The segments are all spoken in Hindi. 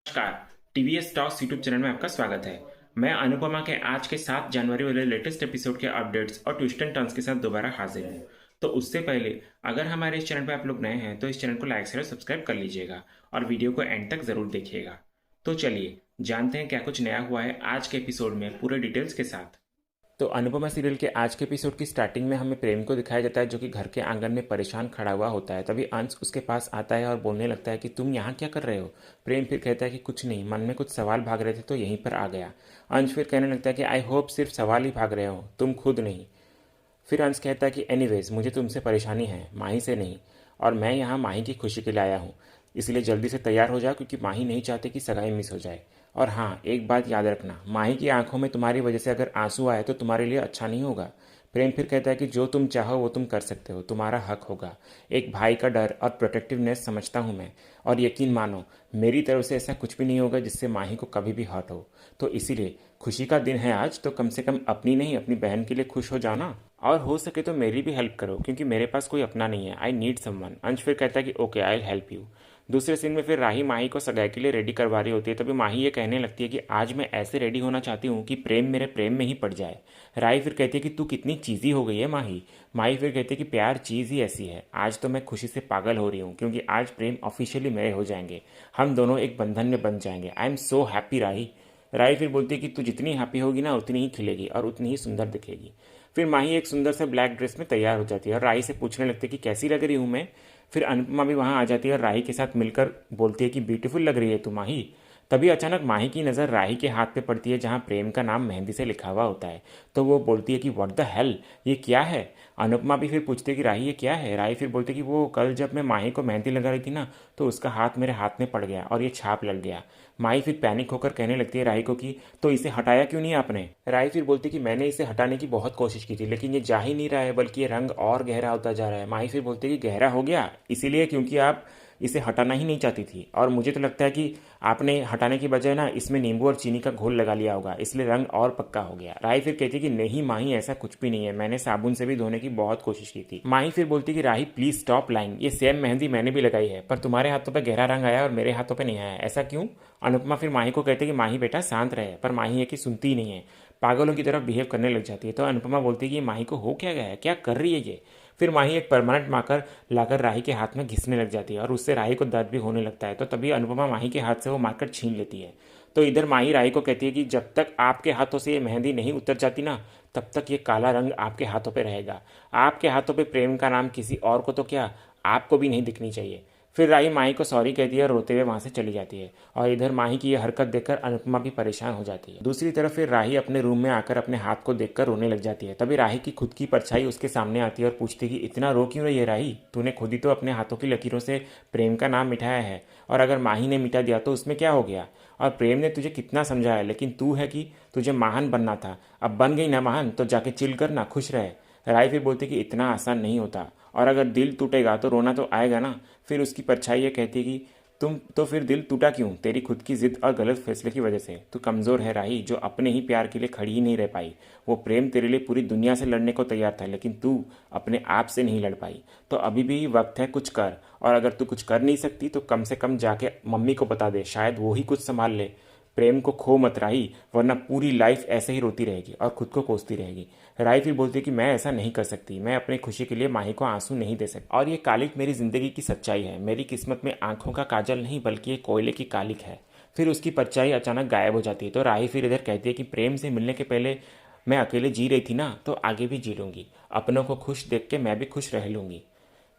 नमस्कार। टीवीएस टॉक्स यूट्यूब चैनल में आपका स्वागत है। मैं अनुपमा के आज के 7 जनवरी वाले लेटेस्ट एपिसोड के अपडेट्स और ट्विस्ट एंड टर्न्स के साथ दोबारा हाजिर हूँ। तो उससे पहले अगर हमारे इस चैनल पर आप लोग नए हैं तो इस चैनल को लाइक शेयर और सब्सक्राइब कर लीजिएगा और वीडियो को एंड तक ज़रूर देखिएगा। तो चलिए जानते हैं क्या कुछ नया हुआ है आज के एपिसोड में पूरे डिटेल्स के साथ। तो अनुपमा सीरियल के आज के एपिसोड की स्टार्टिंग में हमें प्रेम को दिखाया जाता है जो कि घर के आंगन में परेशान खड़ा हुआ होता है। तभी अंश उसके पास आता है और बोलने लगता है कि तुम यहाँ क्या कर रहे हो। प्रेम फिर कहता है कि कुछ नहीं, मन में कुछ सवाल भाग रहे थे तो यहीं पर आ गया। अंश फिर कहने लगता है कि आई होप सिर्फ सवाल ही भाग रहे हो, तुम खुद नहीं। फिर अंश कहता है कि एनीवेज मुझे तुमसे परेशानी है, माही से नहीं, और मैं यहाँ माही की खुशी के लिए आया हूँ, इसलिए जल्दी से तैयार हो जाओ क्योंकि माही नहीं चाहती कि सगाई मिस हो जाए। और हाँ, एक बात याद रखना, माही की आंखों में तुम्हारी वजह से अगर आंसू आए तो तुम्हारे लिए अच्छा नहीं होगा। प्रेम फिर कहता है कि जो तुम चाहो वो तुम कर सकते हो, तुम्हारा हक होगा। एक भाई का डर और प्रोटेक्टिवनेस समझता हूँ मैं, और यकीन मानो मेरी तरफ से ऐसा कुछ भी नहीं होगा जिससे माही को कभी भी हर्ट हो। तो इसीलिए खुशी का दिन है आज, तो कम से कम अपनी नहीं अपनी बहन के लिए खुश हो जाओ ना, और हो सके तो मेरी भी हेल्प करो क्योंकि मेरे पास कोई अपना नहीं है। I need someone. अंश फिर कहता है कि okay I will help you. दूसरे सीन में फिर राही माही को सगाई के लिए रेडी करवा रही होती है। तभी माही ये कहने लगती है कि आज मैं ऐसे रेडी होना चाहती हूँ कि प्रेम मेरे प्रेम में ही पड़ जाए। राही फिर कहती है कि तू कितनी चीज़ी हो गई है माही। माही फिर कहती है कि प्यार चीज़ ही ऐसी है, आज तो मैं खुशी से पागल हो रही हूँ क्योंकि आज प्रेम ऑफिशियली मेरे हो जाएंगे, हम दोनों एक बंधन में बन जाएंगे। आई एम सो हैप्पी राही। राही फिर बोलती है कि तू जितनी हैप्पी होगी ना उतनी ही खिलेगी और उतनी ही सुंदर दिखेगी। फिर माही एक सुंदर से ब्लैक ड्रेस में तैयार हो जाती है और राही से पूछने लगती है कि कैसी लग रही हूँ मैं। फिर अनुपमा भी वहाँ आ जाती है और राही के साथ मिलकर बोलती है कि ब्यूटीफुल लग रही है तू माही। तभी अचानक माही की नज़र राही के हाथ पे पड़ती है जहाँ प्रेम का नाम मेहंदी से लिखा हुआ होता है। तो वो बोलती है कि व्हाट द हेल, ये क्या है। अनुपमा भी फिर पूछती है कि राही ये क्या है। राही फिर बोलती है कि वो कल जब मैं माही को मेहंदी लगा रही थी ना तो उसका हाथ मेरे हाथ में पड़ गया और ये छाप लग गया। माही फिर पैनिक होकर कहने लगती है राही को कि तो इसे हटाया क्यों नहीं आपने। राही फिर बोलती है कि मैंने इसे हटाने की बहुत कोशिश की थी लेकिन ये जा ही नहीं रहा है, बल्कि ये रंग और गहरा होता जा रहा है। माही फिर बोलती है कि गहरा हो गया इसीलिए क्योंकि आप इसे हटाना ही नहीं चाहती थी, और मुझे तो लगता है कि आपने हटाने की बजाय ना इसमें नींबू और चीनी का घोल लगा लिया होगा, इसलिए रंग और पक्का हो गया। राही फिर कहती है कि नहीं माही, ऐसा कुछ भी नहीं है, मैंने साबुन से भी धोने की बहुत कोशिश की थी। माही फिर बोलती कि राही प्लीज स्टॉप लाइंग, ये सेम मेहंदी मैंने भी लगाई है पर तुम्हारे हाथों पर गहरा रंग आया और मेरे हाथों पर नहीं आया, ऐसा क्यों। अनुपमा फिर माही को कहते कि माही बेटा शांत रहे, पर माही है कि सुनती ही नहीं है, पागलों की तरफ बिहेव करने लग जाती है। तो अनुपमा बोलती है कि माही को हो क्या गया है, क्या कर रही है ये। फिर माही एक परमानेंट मार्कर लाकर राही के हाथ में घिसने लग जाती है और उससे राही को दर्द भी होने लगता है। तो तभी अनुपमा माही के हाथ से वो मार्कर छीन लेती है। तो इधर माही राही को कहती है कि जब तक आपके हाथों से ये मेहंदी नहीं उतर जाती ना तब तक ये काला रंग आपके हाथों पे रहेगा। आपके हाथों पे प्रेम का नाम किसी और को तो क्या, आपको भी नहीं दिखनी चाहिए। फिर राही माही को सॉरी कहती है और रोते हुए वहाँ से चली जाती है। और इधर माही की यह हरकत देखकर अनुपमा भी परेशान हो जाती है। दूसरी तरफ फिर राही अपने रूम में आकर अपने हाथ को देखकर रोने लग जाती है। तभी राही की खुद की परछाई उसके सामने आती है और पूछती है कि इतना रो क्यों रही है राही, तूने खुद ही तो अपने हाथों की लकीरों से प्रेम का नाम मिटाया है, और अगर माही ने मिटा दिया तो उसमें क्या हो गया। और प्रेम ने तुझे कितना समझाया, लेकिन तू है कि तुझे महान बनना था, अब बन गई ना महान तो जाके चिल कर ना, खुश रहे। राय फिर बोलती कि इतना आसान नहीं होता, और अगर दिल टूटेगा तो रोना तो आएगा ना। फिर उसकी परछाई ये कहती है कि तुम तो फिर दिल टूटा क्यों, तेरी खुद की जिद और गलत फैसले की वजह से। तू कमज़ोर है राही, जो अपने ही प्यार के लिए खड़ी ही नहीं रह पाई। वो प्रेम तेरे लिए पूरी दुनिया से लड़ने को तैयार था लेकिन तू अपने आप से नहीं लड़ पाई। तो अभी भी वक्त है, कुछ कर, और अगर तू कुछ कर नहीं सकती तो कम से कम जाके मम्मी को बता दे, शायद वो ही कुछ संभाल ले। प्रेम को खो मत राही, वरना पूरी लाइफ ऐसे ही रोती रहेगी और खुद को कोसती रहेगी। राही फिर बोलती है कि मैं ऐसा नहीं कर सकती, मैं अपनी खुशी के लिए माही को आंसू नहीं दे सकती, और ये कालिक मेरी जिंदगी की सच्चाई है। मेरी किस्मत में आंखों का काजल नहीं बल्कि ये कोयले की कालिक है। फिर उसकी परछाई अचानक गायब हो जाती है। तो राही फिर इधर कहती है कि प्रेम से मिलने के पहले मैं अकेले जी रही थी ना, तो आगे भी जी लूंगी, अपनों को खुश देख के मैं भी खुश रह लूंगी।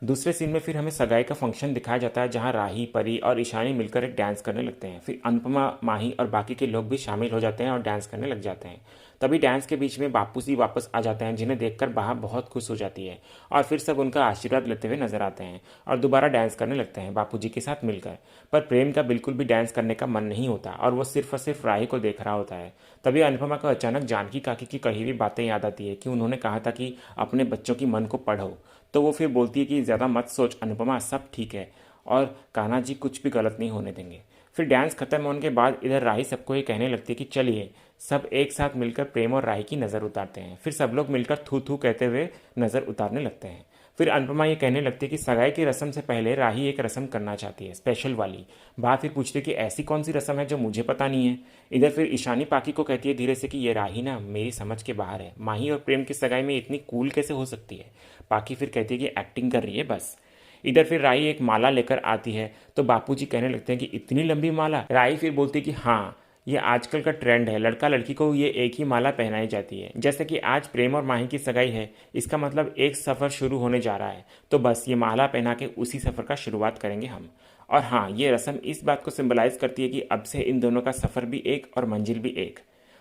दूसरे सीन में फिर हमें सगाई का फंक्शन दिखाया जाता है जहां राही, परी और ईशानी मिलकर एक डांस करने लगते हैं। फिर अनुपमा, माही और बाकी के लोग भी शामिल हो जाते हैं और डांस करने लग जाते हैं। तभी डांस के बीच में बापूजी वापस आ जाते हैं जिन्हें देखकर बहा बहुत खुश हो जाती है, और फिर सब उनका आशीर्वाद लेते हुए नजर आते हैं और दोबारा डांस करने लगते हैं बापूजी के साथ मिलकर। पर प्रेम का बिल्कुल भी डांस करने का मन नहीं होता और वो सिर्फ और सिर्फ राही को देख रहा होता है। तभी अनुपमा को अचानक जानकी काकी की कही हुई बातें याद आती है कि उन्होंने कहा था कि अपने बच्चों की मन को पढ़ो। तो वो फिर बोलती है कि ज़्यादा मत सोच अनुपमा, सब ठीक है, और कान्हा जी कुछ भी गलत नहीं होने देंगे। फिर डांस खत्म होने के बाद इधर राही सबको ये कहने लगती है कि चलिए सब एक साथ मिलकर प्रेम और राही की नज़र उतारते हैं। फिर सब लोग मिलकर थू थू कहते हुए नज़र उतारने लगते हैं। फिर अनुपमा ये कहने लगती है कि सगाई की रस्म से पहले राही एक रस्म करना चाहती है, स्पेशल वाली। बात फिर पूछती है कि ऐसी कौन सी रस्म है जो मुझे पता नहीं है। इधर फिर ईशानी पाकी को कहती है धीरे से कि ये राही ना मेरी समझ के बाहर है, माही और प्रेम की सगाई में इतनी कूल कैसे हो सकती है। पाकी फिर कहती है कि एक्टिंग कर रही है बस। इधर फिर राही एक माला लेकर आती है तो बापूजी कहने लगते हैं कि इतनी लंबी माला। राही फिर बोलती है कि हाँ, ये आजकल का ट्रेंड है, लड़का लड़की को ये एक ही माला पहनाई जाती है। जैसे कि आज प्रेम और माही की सगाई है, इसका मतलब एक सफ़र शुरू होने जा रहा है, तो बस ये माला पहना के उसी सफ़र का शुरुआत करेंगे हम। और हाँ, ये रस्म इस बात को सिंबलाइज करती है कि अब से इन दोनों का सफ़र भी एक और मंजिल भी एक।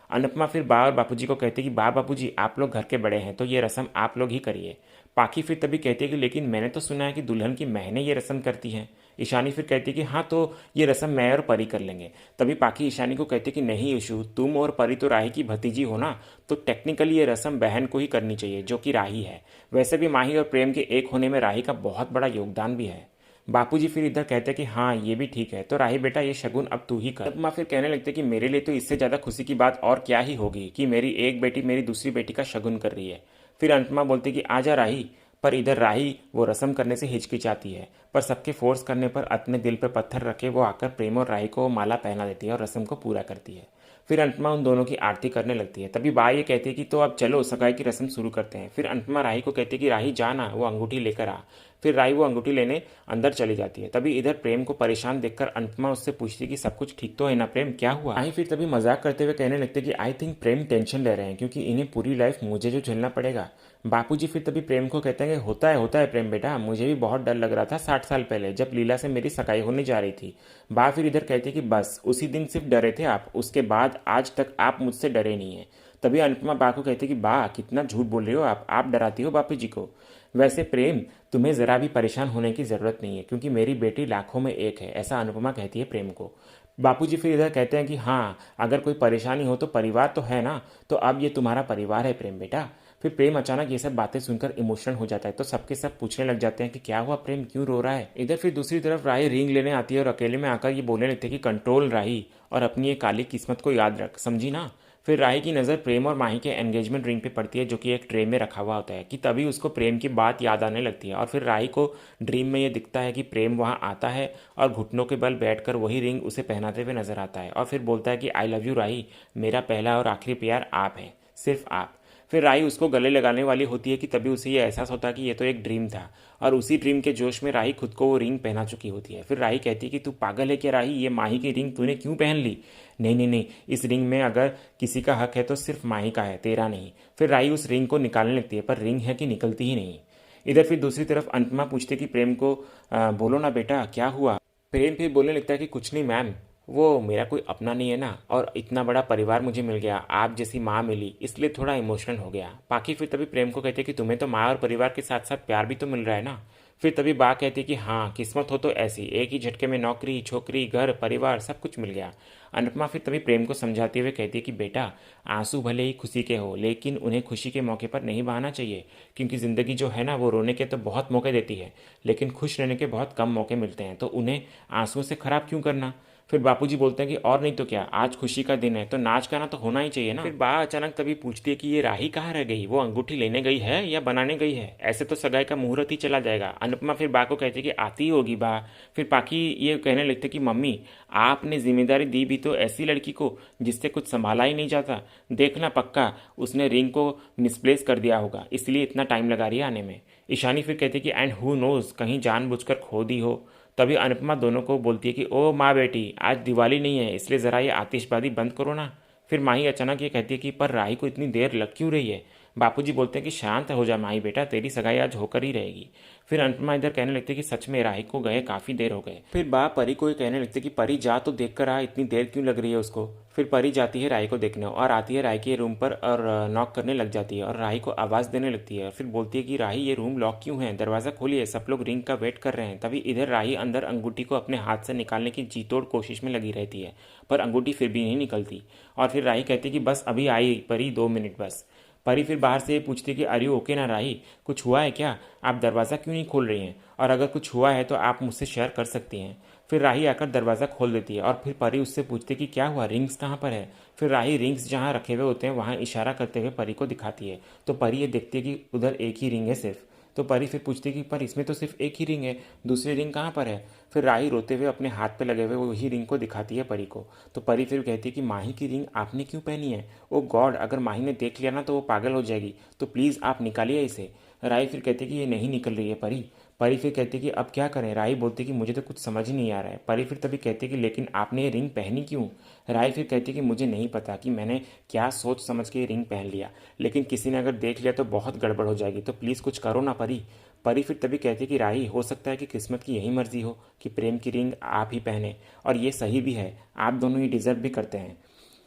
अनुपमा फिर बा और बापूजी को कहती है कि बा बापूजी आप लोग घर के बड़े हैं तो ये रस्म आप लोग ही करिए। पाकी फिर तभी कहती है कि लेकिन मैंने तो सुना है कि दुल्हन की बहनें ये रस्म करती हैं। ईशानी फिर कहती है कि हाँ, तो ये रस्म मैं और परी कर लेंगे। तभी पाकी ईशानी को कहती है कि नहीं ईशू, तुम और परी तो राही की भतीजी हो ना, तो टेक्निकली ये रस्म बहन को ही करनी चाहिए जो कि राही है। वैसे भी माही और प्रेम के एक होने में राही का बहुत बड़ा योगदान भी है। बापूजी फिर इधर कहते हैं कि हाँ ये भी ठीक है, तो राही बेटा ये शगुन अब तू ही कर। अनुपमा फिर कहने लगते कि मेरे लिए तो इससे ज़्यादा खुशी की बात और क्या ही होगी कि मेरी एक बेटी मेरी दूसरी बेटी का शगुन कर रही है। फिर अनुपमा बोलती कि आजा राही, पर इधर राही वो रस्म करने से हिचकिचाती है, पर सबके फोर्स करने पर अपने दिल पर पत्थर रखे वो आकर प्रेम और राही को माला पहना देती है और रस्म को पूरा करती है। फिर अनुपमा उन दोनों की आरती करने लगती है। तभी बा ये कहती है कि तो अब चलो सगाई की रस्म शुरू करते हैं। फिर अनुपमा राही को कहती है कि राही जा ना, वो अंगूठी लेकर आ। फिर राही वो अंगूठी लेने अंदर चली जाती है। तभी इधर प्रेम को परेशान देखकर अनुपमा उससे पूछती है कि सब कुछ ठीक तो है ना प्रेम, क्या हुआ। राही फिर तभी मजाक करते हुए कहने लगते कि आई थिंक प्रेम टेंशन ले रहे हैं क्योंकि इन्हें पूरी लाइफ मुझे जो झेलना पड़ेगा। बापूजी फिर तभी प्रेम को कहते हैं कि होता है प्रेम बेटा, मुझे भी बहुत डर लग रहा था 60 साल पहले जब लीला से मेरी सगाई होने जा रही थी। बा फिर इधर कहती है कि बस उसी दिन सिर्फ डरे थे आप, उसके बाद आज तक आप मुझसे डरे नहीं हैं। तभी अनुपमा बा को कहती है कि बा कितना झूठ बोल रही हो आप डराती हो बापू जी को। वैसे प्रेम, तुम्हें ज़रा भी परेशान होने की ज़रूरत नहीं है क्योंकि मेरी बेटी लाखों में एक है, ऐसा अनुपमा कहती है प्रेम को। बापूजी फिर इधर कहते हैं कि हाँ, अगर कोई परेशानी हो तो परिवार तो है ना, तो अब ये तुम्हारा परिवार है प्रेम बेटा। फिर प्रेम अचानक ये सब बातें सुनकर इमोशनल हो जाता है, तो सबके सब पूछने लग जाते हैं कि क्या हुआ प्रेम, क्यों रो रहा है। इधर फिर दूसरी तरफ राही रिंग लेने आती है और अकेले में आकर ये बोलने लगती है कि कंट्रोल राही, और अपनी ये काली किस्मत को याद रख, समझी ना। फिर राही की नज़र प्रेम और माही के एंगेजमेंट रिंग पे पड़ती है जो कि एक ट्रे में रखा हुआ होता है, कि तभी उसको प्रेम की बात याद आने लगती है। और फिर राही को ड्रीम में ये दिखता है कि प्रेम वहाँ आता है और घुटनों के बल बैठकर वही रिंग उसे पहनाते हुए नजर आता है और फिर बोलता है कि आई लव यू राही, मेरा पहला और आखिरी प्यार आप हैं, सिर्फ आप। फिर राही उसको गले लगाने वाली होती है कि तभी उसे ये एहसास होता है कि ये तो एक ड्रीम था, और उसी ड्रीम के जोश में राही खुद को वो रिंग पहना चुकी होती है। फिर राही कहती है कि तू पागल है क्या राही, ये माही की रिंग तूने क्यों पहन ली। नहीं नहीं नहीं, इस रिंग में अगर किसी का हक है तो सिर्फ माही का है, तेरा नहीं। फिर राही उस रिंग को निकालने लगती है पर रिंग है कि निकलती ही नहीं। इधर फिर दूसरी तरफ अनुपमा पूछती है कि प्रेम को बोलो ना बेटा क्या हुआ। प्रेम फिर बोलने लगता है कि कुछ नहीं मैम, वो मेरा कोई अपना नहीं है ना, और इतना बड़ा परिवार मुझे मिल गया, आप जैसी माँ मिली, इसलिए थोड़ा इमोशनल हो गया। बाकी फिर तभी प्रेम को कहते हैं कि तुम्हें तो माँ और परिवार के साथ साथ प्यार भी तो मिल रहा है ना। फिर तभी बा कहती है कि हाँ, किस्मत हो तो ऐसी, एक ही झटके में नौकरी, छोकरी, घर, परिवार सब कुछ मिल गया। अनुपमा फिर तभी प्रेम को समझाते हुए कहती है कि बेटा, आंसू भले ही खुशी के हो लेकिन उन्हें खुशी के मौके पर नहीं बहाना चाहिए, क्योंकि ज़िंदगी जो है ना वो रोने के तो बहुत मौके देती है लेकिन खुश रहने के बहुत कम मौके मिलते हैं, तो उन्हें आंसुओं से ख़राब क्यों करना। फिर बापूजी बोलते हैं कि और नहीं तो क्या, आज खुशी का दिन है तो नाच गाना तो होना ही चाहिए ना। फिर बा अचानक तभी पूछती है कि ये राही कहाँ रह गई, वो अंगूठी लेने गई है या बनाने गई है, ऐसे तो सगाई का मुहूर्त ही चला जाएगा। अनुपमा फिर बा को कहती है कि आती ही होगी बा। फिर पाकी ये कहने लगते कि मम्मी, आपने जिम्मेदारी दी भी तो ऐसी लड़की को जिससे कुछ संभाला ही नहीं जाता, देखना पक्का उसने रिंग को मिसप्लेस कर दिया होगा, इसलिए इतना टाइम लगा रही है आने में। ईशानी फिर कहती है कि एंड हु नोज, कहीं जानबूझकर खो दी हो। तभी अनुपमा दोनों को बोलती है कि ओ माँ बेटी, आज दिवाली नहीं है इसलिए ज़रा ये आतिशबाजी बंद करो ना। फिर माही अचानक ये कहती है कि पर राही को इतनी देर लग क्यों रही है। बापूजी बोलते हैं कि शांत हो जा माही बेटा, तेरी सगाई आज होकर ही रहेगी। फिर अनुपमा इधर कहने लगती है कि सच में राही को गए काफ़ी देर हो गए। फिर बा परी को ये कहने लगती है कि परी जा तो देख कर आ, इतनी देर क्यों लग रही है उसको। फिर परी जाती है राही को देखने और आती है राही के रूम पर और नॉक करने लग जाती है और राही को आवाज़ देने लगती है और फिर बोलती है कि राही ये रूम लॉक क्यों है, दरवाज़ा खोलिए, सब लोग रिंग का वेट कर रहे हैं। तभी इधर राही अंदर अंगूठी को अपने हाथ से निकालने की जी तोड़ कोशिश में लगी रहती है पर अंगूठी फिर भी नहीं निकलती। और फिर राही कहती है कि बस अभी आई परी, 2 मिनट बस। परी फिर बाहर से ये पूछती है कि अरे ओके ना राही, कुछ हुआ है क्या, आप दरवाज़ा क्यों नहीं खोल रही हैं, और अगर कुछ हुआ है तो आप मुझसे शेयर कर सकती हैं। फिर राही आकर दरवाज़ा खोल देती है और फिर परी उससे पूछती है कि क्या हुआ, रिंग्स कहाँ पर है। फिर राही रिंग्स जहाँ रखे हुए होते हैं वहाँ इशारा करते हुए परी को दिखाती है, तो परी ये देखती है कि उधर एक ही रिंग है सिर्फ। तो परी फिर पूछती कि पर इसमें तो सिर्फ एक ही रिंग है, दूसरी रिंग कहाँ पर है। फिर राही रोते हुए अपने हाथ पे लगे हुए वही रिंग को दिखाती है परी को। तो परी फिर कहती है कि माही की रिंग आपने क्यों पहनी है? ओ गॉड, अगर माही ने देख लिया ना तो वो पागल हो जाएगी, तो प्लीज़ आप निकालिए इसे। राही फिर कहती है कि ये नहीं निकल रही है परी। परी फिर कहती है कि अब क्या करें? राही बोलती है कि मुझे तो कुछ समझ ही नहीं आ रहा है। परी फिर तभी कहती है कि लेकिन आपने ये रिंग पहनी क्यों? राही फिर कहती है कि मुझे नहीं पता कि मैंने क्या सोच समझ के ये रिंग पहन लिया, लेकिन किसी ने अगर देख लिया तो बहुत गड़बड़ हो जाएगी, तो प्लीज़ कुछ करो ना परी। परी फिर तभी कहती है कि राही, हो सकता है कि किस्मत की यही मर्जी हो कि प्रेम की रिंग आप ही पहने, और ये सही भी है, आप दोनों ये डिजर्व भी करते हैं।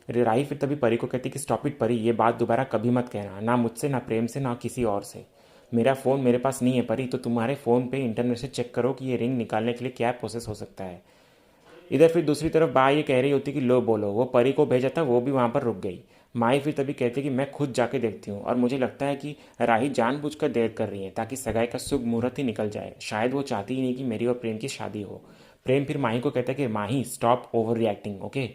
राही फिर तभी परी को कहती है कि स्टॉप इट परी, ये बात दोबारा कभी मत कहना, ना मुझसे, ना प्रेम से, ना किसी और से। मेरा फ़ोन मेरे पास नहीं है परी, तो तुम्हारे फ़ोन पे इंटरनेट से चेक करो कि ये रिंग निकालने के लिए क्या प्रोसेस हो सकता है। इधर फिर दूसरी तरफ बा ये कह रही होती कि लो बोलो, वो परी को भेजा था वो भी वहाँ पर रुक गई। माई फिर तभी कहती कि मैं खुद जाके देखती हूँ, और मुझे लगता है कि राही जानबूझकर देर कर रही है ताकि सगाई का शुभ मुहूर्त ही निकल जाए, शायद वो चाहती ही नहीं कि मेरी और प्रेम की शादी हो। प्रेम फिर माही को कहता है कि माही स्टॉप ओवर रिएक्टिंग, ओके।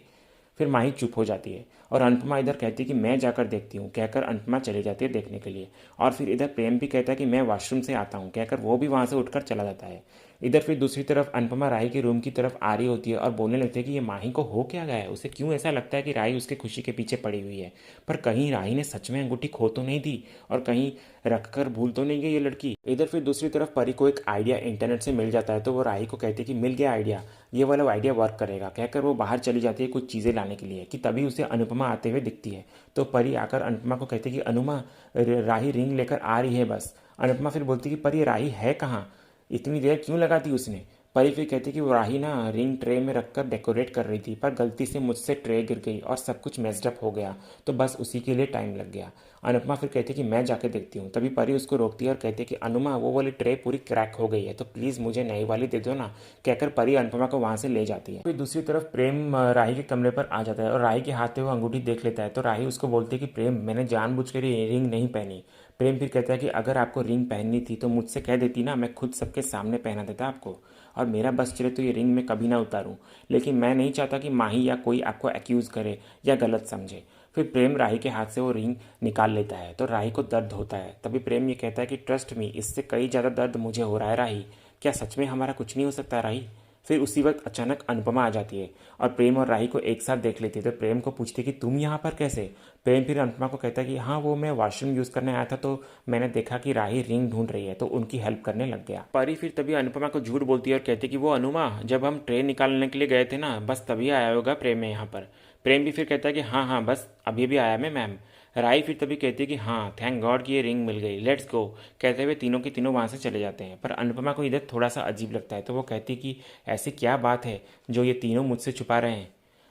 फिर माही चुप हो जाती है और अनुपमा इधर कहती है कि मैं जाकर देखती हूँ, कहकर अनुपमा चली जाती है देखने के लिए। और फिर इधर प्रेम भी कहता है कि मैं वॉशरूम से आता हूँ, कहकर वो भी वहाँ से उठकर चला जाता है। इधर फिर दूसरी तरफ अनुपमा राही के रूम की तरफ आ रही होती है और बोलने लगती है कि ये माही को हो क्या गया है, उसे क्यों ऐसा लगता है कि राही उसके खुशी के पीछे पड़ी हुई है। पर कहीं राही ने सच में अंगूठी खो तो नहीं दी, और कहीं रखकर भूल तो नहीं गई ये लड़की। इधर फिर दूसरी तरफ परी को एक आइडिया इंटरनेट से मिल जाता है, तो वो राही को कहती है कि मिल गया आइडिया, ये वाला आइडिया वर्क करेगा, कहकर वो बाहर चली जाती है कुछ चीज़ें लाने के लिए, कि तभी उसे अनुपमा आते हुए दिखती है। तो परी आकर अनुपमा को कहती है कि अनुमा, राही रिंग लेकर आ रही है बस। अनुपमा फिर बोलती है कि पर ये राही है कहाँ, इतनी देर क्यों लगा दी उसने। परी फिर कहती कि वो राही ना रिंग ट्रे में रखकर डेकोरेट कर रही थी, पर गलती से मुझसे ट्रे गिर गई और सब कुछ मेस्ड अप हो गया, तो बस उसी के लिए टाइम लग गया। अनुपमा फिर कहती कि मैं जाके देखती हूँ। तभी परी उसको रोकती है और कहती है कि अनुमा, वो वाली ट्रे पूरी क्रैक हो गई है, तो प्लीज़ मुझे नई वाली दे दो ना, कहकर परी अनुपमा को वहाँ से ले जाती है। फिर दूसरी तरफ प्रेम राही के कमरे पर आ जाता है और राही के हाथ में वो अंगूठी देख लेता है। तो राही उसको बोलती है कि प्रेम, मैंने जानबूझकर ये रिंग नहीं पहनी। प्रेम फिर कहता है कि अगर आपको रिंग पहननी थी तो मुझसे कह देती ना, मैं खुद सबके सामने पहना देता आपको, और मेरा बस चले तो ये रिंग मैं कभी ना उतारूं, लेकिन मैं नहीं चाहता कि माही या कोई आपको एक्यूज़ करे या गलत समझे। फिर प्रेम राही के हाथ से वो रिंग निकाल लेता है, तो राही को दर्द होता है। तभी प्रेम ये कहता है कि ट्रस्ट मी, इससे कई ज़्यादा दर्द मुझे हो रहा है राही, क्या सच में हमारा कुछ नहीं हो सकता राही? फिर उसी वक्त अचानक अनुपमा आ जाती है और प्रेम और राही को एक साथ देख लेती है। तो प्रेम को पूछती है कि तुम यहाँ पर कैसे? प्रेम फिर अनुपमा को कहता है कि हाँ, वो मैं वॉशरूम यूज़ करने आया था, तो मैंने देखा कि राही रिंग ढूंढ रही है, तो उनकी हेल्प करने लग गया। परी फिर तभी अनुपमा को झूठ बोलती है और कहती है कि वो अनुमा, जब हम ट्रेन निकालने के लिए गए थे ना, बस तभी आया होगा प्रेम में यहाँ पर। प्रेम भी फिर कहता है कि हाँ हाँ, बस अभी भी आया मैं मैम। राई फिर तभी कहती है कि हाँ, थैंक गॉड कि ये रिंग मिल गई, लेट्स गो, कहते हुए तीनों के तीनों वहाँ से चले जाते हैं। पर अनुपमा को इधर थोड़ा सा अजीब लगता है, तो वो कहती कि ऐसी क्या बात है जो ये तीनों मुझसे छुपा रहे हैं।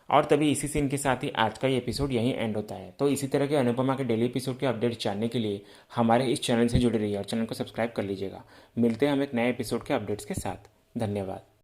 और तभी इसी सीन के साथ ही आज का ये एपिसोड यहीं एंड होता है। तो इसी तरह के अनुपमा के डेली एपिसोड के अपडेट्स जानने के लिए हमारे इस चैनल से जुड़े रहिए और चैनल को सब्सक्राइब कर लीजिएगा। मिलते हैं हम एक नए एपिसोड के अपडेट्स के साथ। धन्यवाद।